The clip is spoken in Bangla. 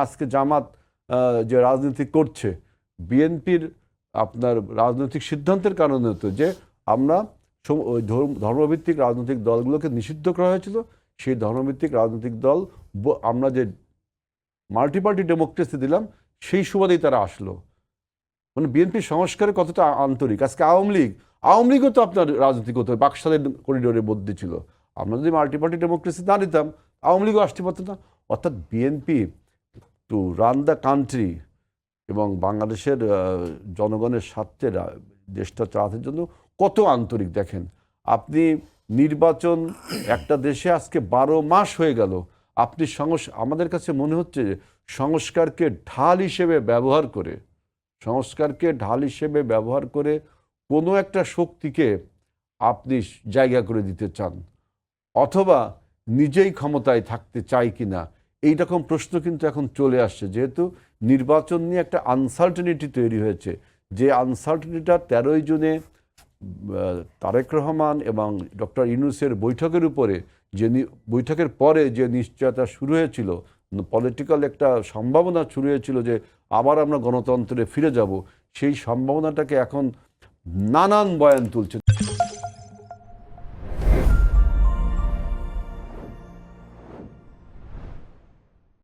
আজকে জামাত যে রাজনীতি করছে, বিএনপির আপনার রাজনৈতিক সিদ্ধান্তের কারণে হতো যে আমরা ধর্মভিত্তিক রাজনৈতিক দলগুলোকে নিষিদ্ধ করা হয়েছিল। সেই ধর্মভিত্তিক রাজনৈতিক দল আমরা যে মাল্টিপার্টি ডেমোক্রেসি দিলাম, সেই সুবাদেই তারা আসলো। মানে বিএনপির সংস্কারে কতটা আন্তরিক। আজকে আওয়ামী লীগও তো আপনার রাজনীতি করতে হবে, বাকশালের করিডোরের মধ্যে ছিল। আমরা যদি মাল্টিপার্টি ডেমোক্রেসি না দিতাম, আওয়ামী লীগও আসতে পারত না। অর্থাৎ BNP to run the country এবং বাংলাদেশের জনগণের স্বার্থে দেশটা চালানোর জন্য কত আন্তরিক দেখেন আপনি। নির্বাচন একটা দেশে আজকে 12 মাস হয়ে গেল। আপনি আমাদের কাছে মনে হচ্ছে সংস্কারকে ঢাল হিসেবে ব্যবহার করে কোনো একটা শক্তিকে আপনি জায়গা করে দিতে চান, অথবা নিজেই ক্ষমতায় থাকতে চাই কিনা, এইরকম প্রশ্ন কিন্তু এখন চলে আসছে। যেহেতু নির্বাচন নিয়ে একটা আনসার্টেনিটি তৈরি হয়েছে, যে আনসার্টেনিটা 13 জুনে তারেক রহমান এবং ডক্টর ইউনূসের বৈঠকের পরে যে নিশ্চয়তা শুরু হয়েছিল, পলিটিক্যাল একটা সম্ভাবনা শুরু হয়েছিল যে আবার আমরা গণতন্ত্রে ফিরে যাব, সেই সম্ভাবনাটাকে এখন নানান বয়ান তুলছে।